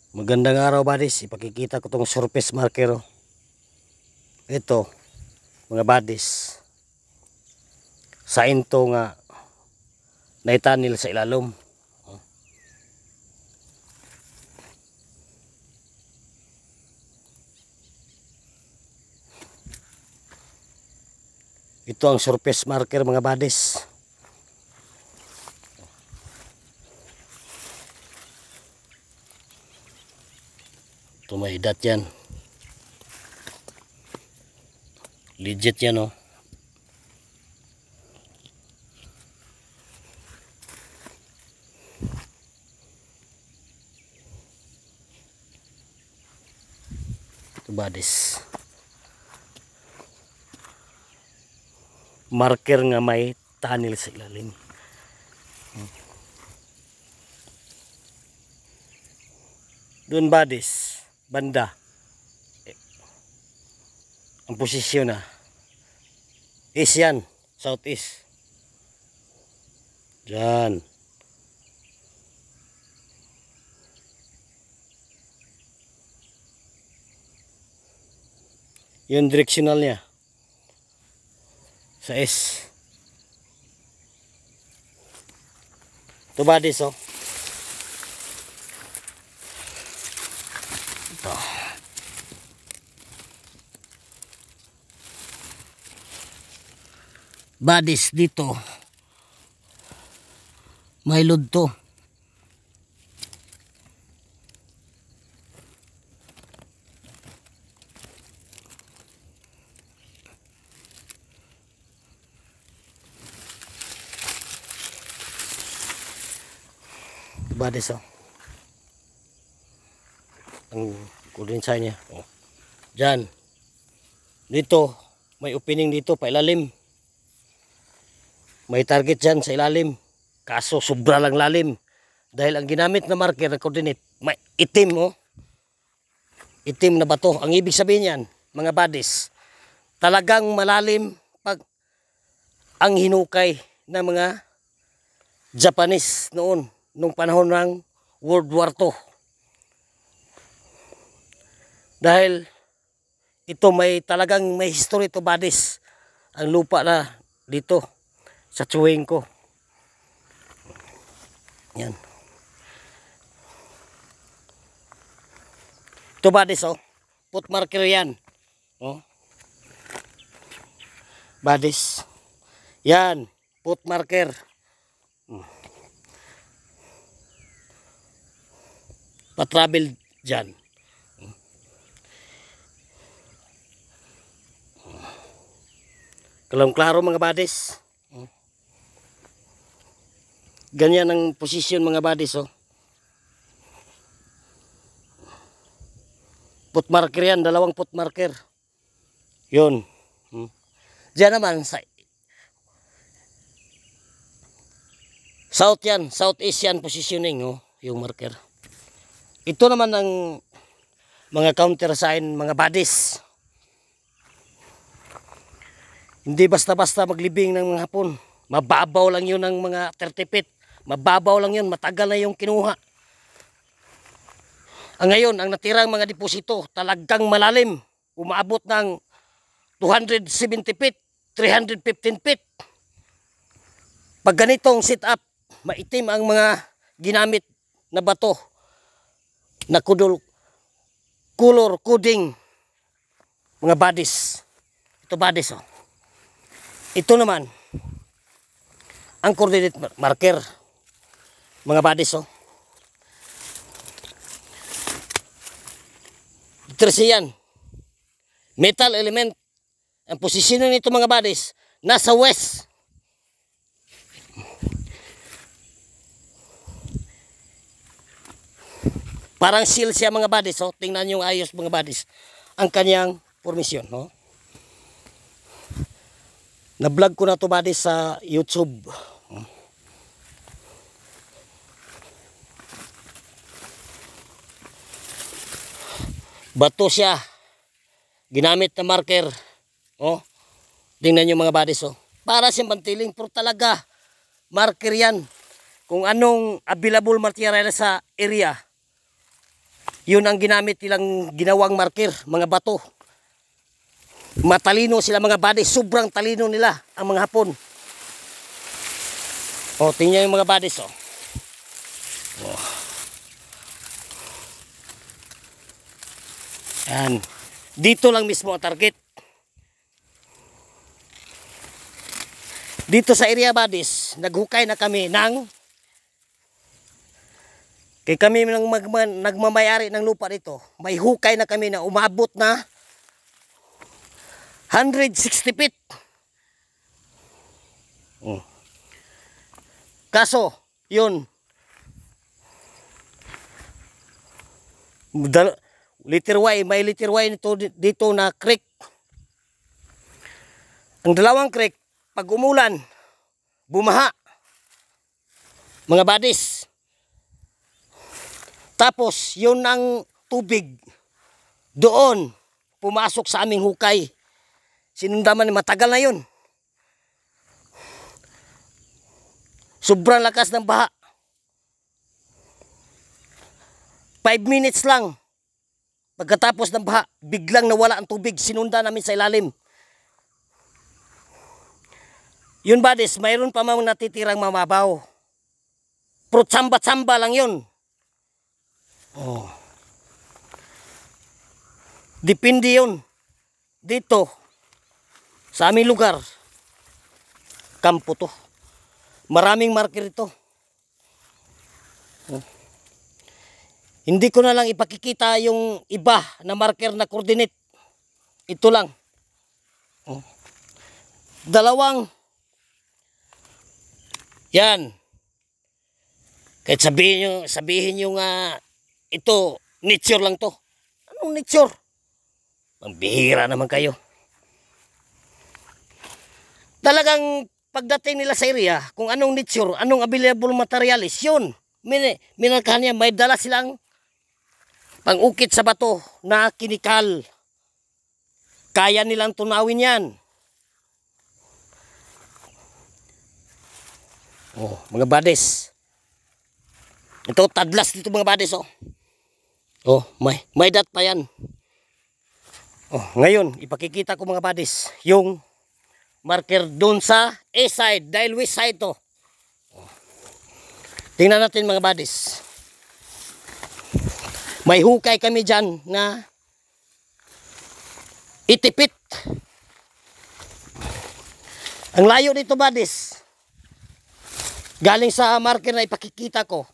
Magandang araw, buddies. Ipakikita ko tong surface marker. Ito, mga buddies. Sign to nga naitanil sa ilalom. Ito ang surface marker, mga buddies. Ito may dot yan. Legit yan, oh. Ito, buddies. Marker nga may tunnel sa ilalim. Doon, buddies, banda ang posisyon na east yan, southeast dyan. Yung directional niya sa S. Ito, buddies, oh. Ito. Buddies, dito may load to. Buddies, oh. Ang kondensya niya, oh. Dyan. Dito may opening dito pa ilalim. May target dyan sa ilalim. Kaso sobra lang lalim. Dahil ang ginamit na marker na coordinate, may itim, oh. Itim na bato. Ang ibig sabihin yan, mga buddies, talagang malalim pag ang hinukay ng mga Japanese noon, nung panahon ng World War II. Dahil ito talagang may history to, buddies. Ang lupa na dito sa tsuwing ko. Yan. Ito, buddies, oh. Foot marker yan. Oh. Buddies. Yan. Foot marker. Pa-travel dyan. Klaro mga buddies. Ganyan ang posisyon, mga buddies, oh. Foot marker yan, dalawang foot marker. Yun. Diyan naman sa south yan, southeast yan positioning, oh, yung marker. Ito naman ang mga counter sign, mga buddies. Hindi basta-basta maglibing ng mga hapon. Mababaw lang yun ng mga 30 feet. Mababaw lang yun, matagal na yung kinuha. Ngayon, ang natirang mga deposito, talagang malalim. Umaabot ng 270 feet, 315 feet. Pag ganitong sit up, maitim ang mga ginamit na bato na color coding, mga buddies. Ito, buddies, oh. Ito naman ang coordinate marker, mga buddies, oh. Yan, metal element. Ang posisyon nito, mga buddies, nasa west. Parang seal siya, mga buddies, oh. Tingnan nyo ayos, mga buddies, ang kanyang formasyon, oh. Na-vlog ko na to, buddies, sa YouTube. Bato siya. Ginamit na marker. Oh. Tingnan nyo, mga buddies, oh. Para siyang bantiling, pero talaga marker yan. Kung anong available material sa area, Yun ang ginamit nilang ginawang marker, mga bato. Matalino sila mga buddies, sobrang talino nila ang mga Hapon. O, tingnan yung mga buddies, o. Oh. Yan. Dito lang mismo ang target. Dito sa area buddies, naghukay na kami ng kay kami nagmamayari ng lupa dito. May hukay na kami na umabot na 160 feet. Kaso, yun. Liter Y, may liter Y dito na creek. Ang dalawang creek, pag umulan, bumaha. Mga buddies. Tapos, yun ang tubig doon pumasok sa aming hukay. Sinundaman, matagal na yun. Sobrang lakas ng baha. 5 minutes lang. Pagkatapos ng baha, biglang nawala ang tubig. Sinunda namin sa ilalim. Yun buddies, mayroon pa mga natitirang mamabaw. Pero tsamba-tsamba lang yun. Oh. Depende yun. Dito, sa aming lugar, kampo to. Maraming marker ito. Oh. Hindi ko na lang ipakikita yung iba na marker na coordinate. Ito lang. Oh. Dalawang. Yan. Kahit sabihin nyo nga, ito, nature lang to. Anong nature? Ang bihira naman kayo. Talagang pagdating nila sa area, kung anong nature, anong available materialis, yun. Minalkahan niya, may dala silang pang-ukit sa bato na kinikal. Kaya nilang tunawin yan. Oh, mga buddies. Ito, tadlas dito mga buddies, oh. Oh, may dat pa yan. Oh, ngayon, ipakikita ko mga buddies, yung marker doon sa east side, dahil west side to. Oh. Tingnan natin mga buddies. May hukay kami dyan na itipit. Ang layo dito buddies, galing sa marker na ipakikita ko,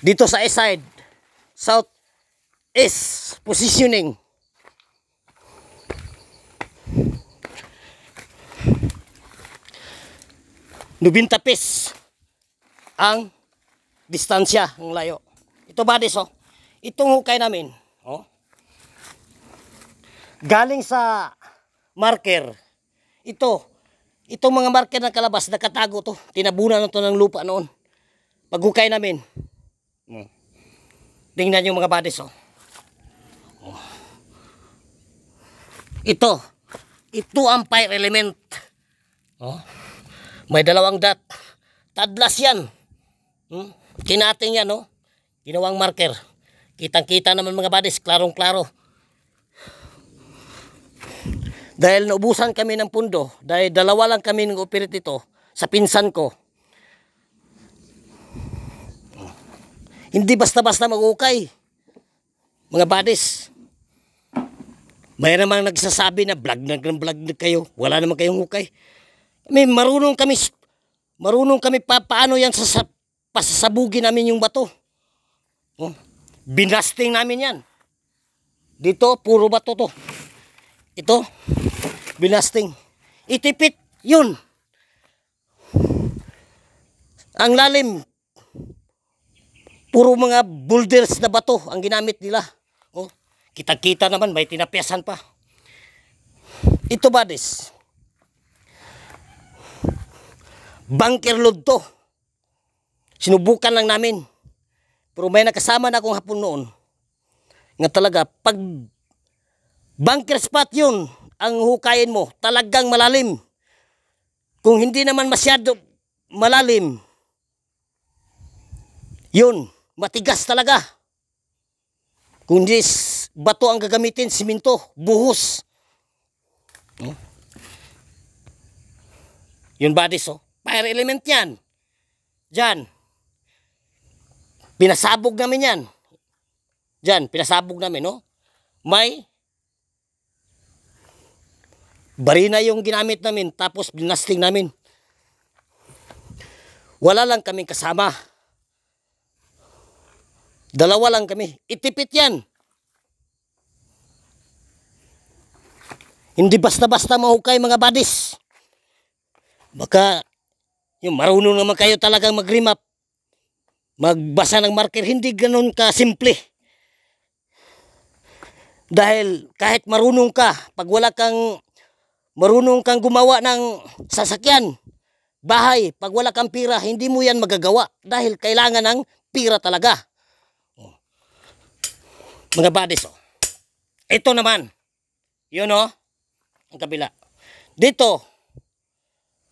dito sa east side, south east positioning. 90 pies ang distansya, ang layo. Ito buddies, oh. Itong hukay namin, oh. Galing sa marker. Itong mga marker ng kalabas, nakatago to. Tinabunan na to ng lupa noon. Paghukay namin. Tingnan nyo mga buddies, oh. Oh. Ito ang fire element. Oh. May dalawang dot. Tadlas yan. Kinating yan, no? Ginawang marker. Kitang-kita naman mga buddies, klarong-klaro. Dahil naubusan kami ng pundo, dahil dalawa lang kami ng operate ito sa pinsan ko. Hindi basta-basta mag-ukay. Mga buddies. May namang nagsasabi na vlog na kayo. Wala naman kayong hukay. Marunong kami paano yan pasasabugin namin yung bato. Oh, binasting namin yan. Dito, puro bato to. Ito, binasting. Itipit, yun. Ang lalim, puro mga boulders na bato ang ginamit nila. Oh, kita-kita naman, may tinapyasan pa. Ito buddies, bunker load to. Sinubukan lang namin. Pero may nakasama na akong Hapon noon. Nga talaga, pag bunker spot yun, ang hukayin mo, talagang malalim. Kung hindi naman masyado malalim, yun, matigas talaga. Kundi bato ang gagamitin, simento, buhos. Yun badis, oh. Fire element yan. Diyan. Pinasabog namin yan. Diyan, pinasabog namin, no? May barina yung ginamit namin, tapos binasting namin. Wala lang kaming kasama. Dalawa lang kami. Itipit yan. Hindi basta-basta mahukay mga badis. Baka yung marunong naman kayo talagang mag-remap, magbasa ng marker, hindi ganun ka-simple. Dahil kahit marunong ka, pag wala kang marunong kang gumawa ng sasakyan, bahay, pag wala kang pira, hindi mo yan magagawa. Dahil kailangan ng pira talaga. Mga badis, oh. Ito naman. Yun, oh. Ang kabila. Dito,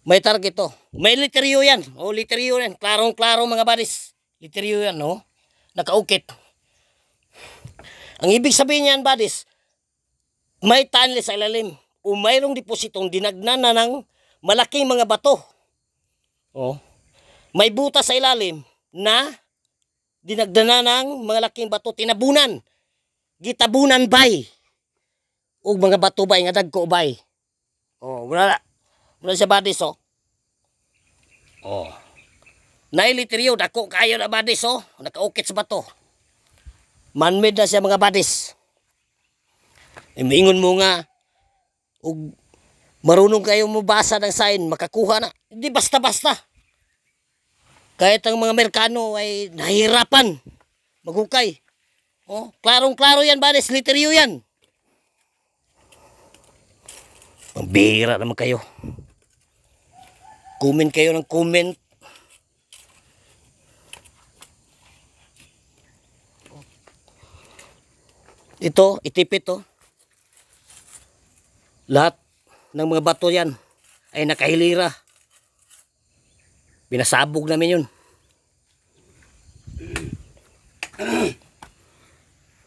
may target, oh. May literyo yan. Oh, literyo yan. Klarong-klaro mga badis. Literyo yan, oh. Nakaukit. Ang ibig sabihin yan, badis, may tunnel sa ilalim o mayroong depositong dinagnan na ng malaking mga bato. Oh. May butas sa ilalim na dinagdanan ng mga laking bato, tinabunan. Gitabunan bay. O mga bato bay nga dagko bay. Oh, wala. Wala siya badis, oh. Oh. Nailiteryo dako kayo na badis, oh. Nakaukit sa bato. Man-made na siya mga badis. Imingon mo nga, ug marunong kayo mabasa ng sign, makakuha na. Hindi basta-basta. Kahit ang mga Amerikano ay nahihirapan maghukay. Oh, klarong-klaro yan, badis, literyo yan. Pambihira naman kayo. Comment kayo ng comment. Ito, itipit, oh. Lahat ng mga bato yan ay nakahilira. Pinasabog namin yun.